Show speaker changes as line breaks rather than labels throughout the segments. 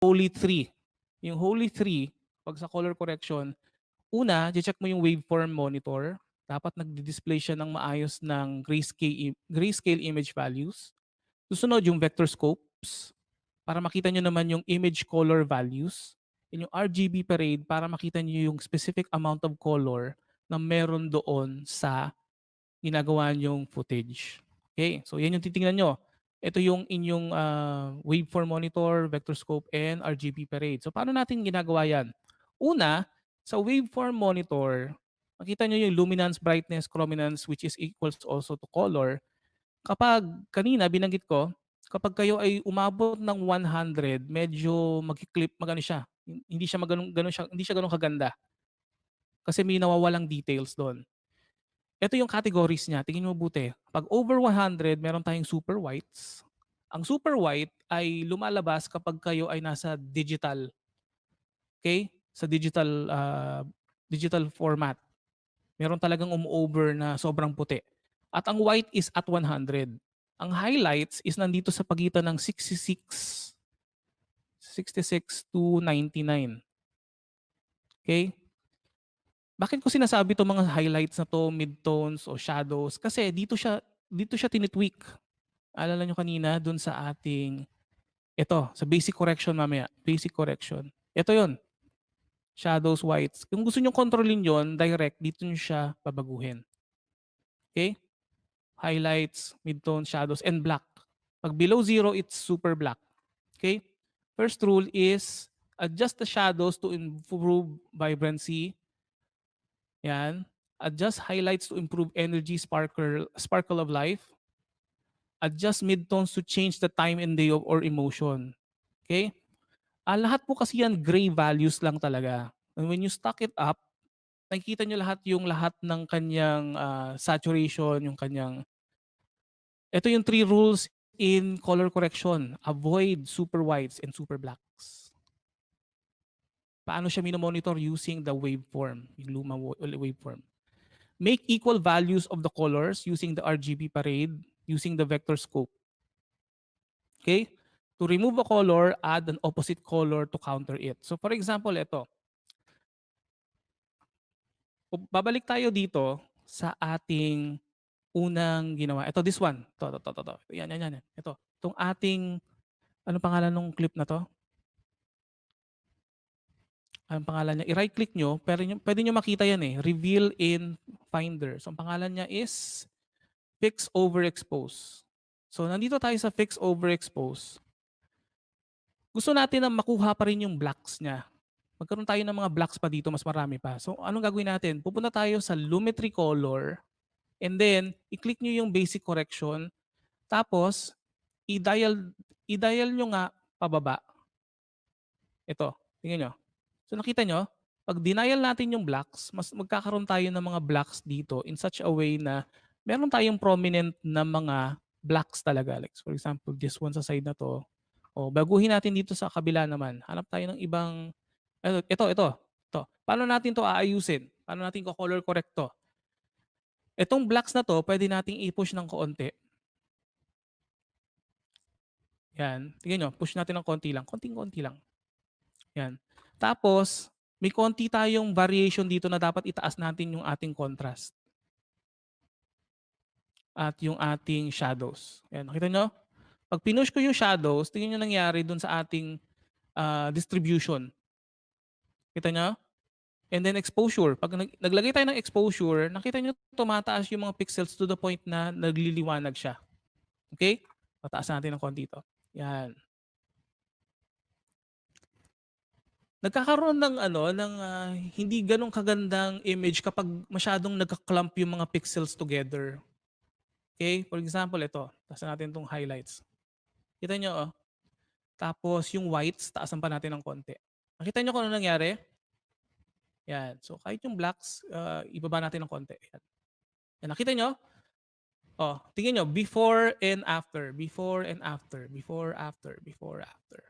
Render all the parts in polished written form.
holy three. Yung holy three, pag sa color correction, una, check mo yung waveform monitor. Dapat nagdi-display siya ng maayos ng grayscale image values. Susunod yung vector scopes para makita nyo naman yung image color values. And yung RGB parade para makita nyo yung specific amount of color na meron doon sa ginagawa nyong footage. Okay, so yan yung titingnan nyo. Ito yung inyong waveform monitor, vector scope, and RGB parade. So paano natin ginagawa yan? Una, sa waveform monitor, makita nyo yung luminance, brightness, chrominance, which is equals also to color. Kapag kanina binanggit ko, kapag kayo ay umabot ng 100, medyo magki-clip magano siya. Hindi siya hindi siya ganun kaganda kasi may nawawalang details doon. Ito yung categories niya, tingin mo mabuti. Pag over 100, meron tayong super whites. Ang super white ay lumalabas kapag kayo ay nasa digital, okay? Sa digital format. Meron talagang umu-over na sobrang puti. At ang white is at 100. Ang highlights is nandito sa pagitan ng 66 to 99. Okay? Bakit ko sinasabi 'tong mga highlights na 'to, midtones o shadows? Kasi dito siya tinitweak. Alala nyo kanina dun sa ating sa basic correction mamaya, basic correction. Ito yon, shadows, whites. Kung gusto nyo kontrolin yon, direct, dito nyo siya babaguhin. Okay? Highlights, midtone, shadows, and black. Pag below 0, it's super black. Okay? First rule is adjust the shadows to improve vibrancy. Yan. Adjust highlights to improve energy, sparkle of life. Adjust midtones to change the time and day or emotion. Okay? Lahat po kasi yan gray values lang talaga. And when you stack it up, nakikita nyo lahat ng kanyang saturation, yung kanyang... Ito yung 3 rules in color correction. Avoid super whites and super blacks. Paano siya minomonitor? Using the waveform, yung luma waveform. Make equal values of the colors using the RGB parade, using the vector scope. Okay? To remove a color, add an opposite color to counter it. So for example, ito. Babalik tayo dito sa ating unang ginawa. Ito, this one. Ito. Yan. Ito. Itong ating, ano pangalan ng clip na to? Anong pangalan niya? I-right click nyo, pero pwede nyo makita yan eh. Reveal in Finder. So ang pangalan niya is Fix Overexpose. So nandito tayo sa Fix Overexpose. Gusto natin na makuha pa rin yung blacks niya. Magkaroon tayo ng mga blacks pa dito, mas marami pa. So anong gagawin natin? Pupunta tayo sa Lumetri Color and then i-click nyo yung basic correction. Tapos i-dial nyo nga pababa. Ito, tingnan nyo. So nakita nyo, pag denial natin yung blacks, mas magkakaroon tayo ng mga blacks dito in such a way na meron tayong prominent na mga blacks talaga. Like for example, this one sa side na to. O baguhin natin dito sa kabila naman. Hanap tayo ng ibang, ito. Paano natin to aayusin? Paano natin ko-color correct to? Itong blacks na to, pwede nating i-push ng konti. Yan. Tingnan nyo, push natin ng konti lang. Konting-konti lang. Yan. Tapos, may konti tayong variation dito na dapat itaas natin yung ating contrast. At yung ating shadows. Yan. Nakita nyo? Pag pinush ko yung shadows, tingnan nyo nangyari dun sa ating distribution. Kita nyo? And then exposure. Pag naglagay tayo ng exposure, nakita nyo tumataas yung mga pixels to the point na nagliliwanag siya. Okay? Pataas natin ng konti ito. Yan. Nagkakaroon ng hindi ganong kagandang image kapag masyadong nagka-clump yung mga pixels together. Okay? For example, ito. Taas natin itong highlights. Kita nyo, oh. Tapos yung whites, taasan pa natin ng konti. Nakita nyo kung ano nangyari? Yan. So kahit yung blacks, ibaba natin ng konti. Yan. Yan. Nakita nyo? Oh, tingnan nyo, before and after. Before and after. Before, after. Before, after.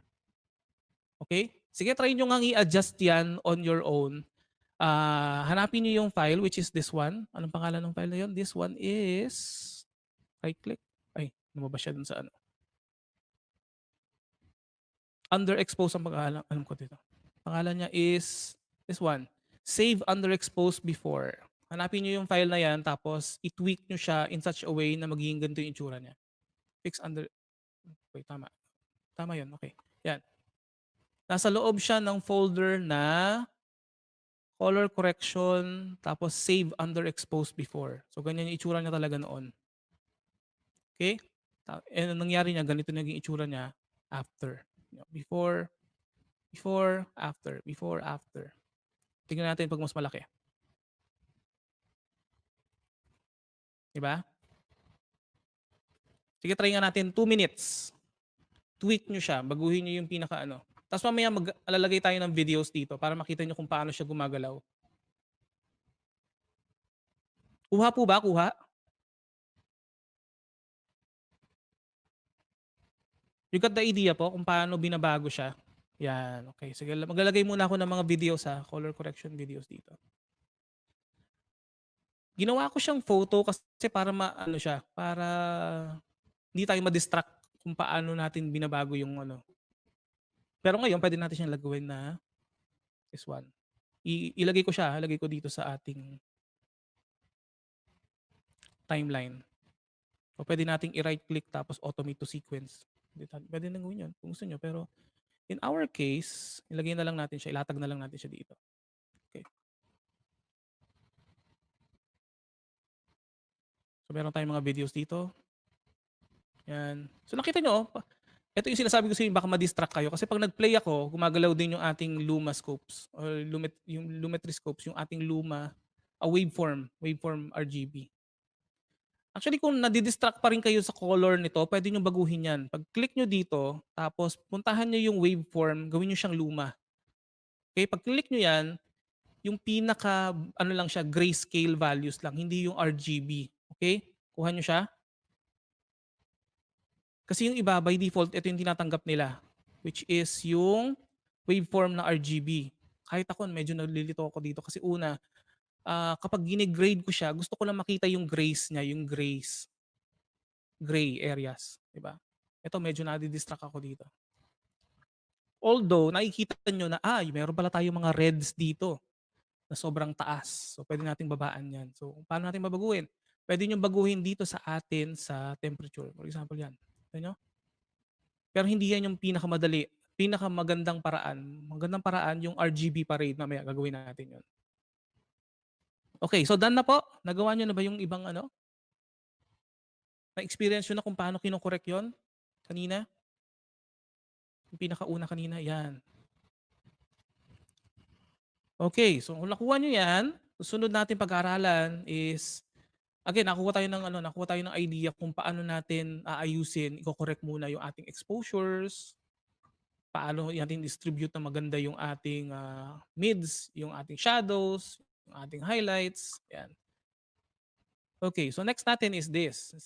Okay? Sige, try nyo nga i-adjust yan on your own. Hanapin nyo yung file, which is this one. Anong pangalan ng file na yun? This one is... Right click. Ay, lumabas siya dun sa ano. underexposed ang pangalan, alam ko dito. Pangalan niya is this one, save underexposed before. Hanapin niyo yung file na yan tapos i-tweak niyo siya in such a way na magiging ganito yung itsura niya. Fix under wait, tama. Tama yun, okay. Yan. Nasa loob siya ng folder na color correction tapos save underexposed before. So ganyan yung itsura niya talaga noon. Okay? And ang nangyari niya, ganito naging itsura niya after. Before, before, after. Tingnan natin pag mas malaki. Diba? Sige, try nga natin 2 minutes. Tweak nyo siya, baguhin nyo yung pinaka ano. Tapos mamaya alalagay tayo ng videos dito para makita nyo kung paano siya gumagalaw. Kuha po ba? Kuha? You got the idea po kung paano binabago siya? Yan, okay. Sige, maglalagay muna ako ng mga videos sa color correction videos dito. Ginawa ko siyang photo kasi para maano siya, para hindi tayo ma-distract kung paano natin binabago yung ano. Pero ngayon pwede natin siyang lagawin na this one. Ilagay ko siya, ilagay ko dito sa ating timeline. O pwede nating i-right click tapos automate to sequence. Pwede nang gawin yun kung gusto nyo. Pero in our case, ilagay na lang natin siya, ilatag na lang natin siya dito. Okay. So meron tayong mga videos dito. Yan. So nakita nyo, ito yung sinasabi ko sa inyo, baka ma-distract kayo. Kasi pag nag-play ako, gumagalaw din yung ating luma scopes or yung lumetri scopes, yung ating luma, waveform RGB. Actually, kung nadidistract pa rin kayo sa color nito, pwede nyo baguhin yan. Pag click nyo dito, tapos puntahan nyo yung waveform, gawin nyo siyang luma. Okay, pag click nyo yan, yung pinaka, ano lang siya, grayscale values lang, hindi yung RGB. Okay? Kuha nyo siya. Kasi yung iba, by default, ito yung tinatanggap nila, which is yung waveform na RGB. Kahit ako, medyo nalilito ako dito kasi una, kapag gine-grade ko siya, gusto ko lang makita yung grays niya, yung gray areas, 'di ba? Ito medyo nadi-distract ako dito. Although nakikita nyo na meron pala tayong mga reds dito na sobrang taas. So pwede nating babaan 'yan. So paano natin babaguhin? Pwede niyo baguhin dito sa atin sa temperature. For example 'yan. Tingnan niyo? Pero hindi 'yan yung pinakamadali, pinakamagandang paraan. Magandang paraan yung RGB parade, mamaya gagawin natin 'yon. Okay, so done na po. Nagawa niyo na ba yung ibang ano? Na-experience niyo na kung paano kino-correct 'yon kanina? Yung pinakauna kanina, 'yan. Okay, so kung nakuha niyo 'yan, susunod natin pag-aaralan is again, nakuha tayo ng idea kung paano natin aayusin, iko-correct muna yung ating exposures, paano natin distribute na maganda yung ating mids, yung ating shadows, yung ating highlights, 'yan. Okay, so next natin is this.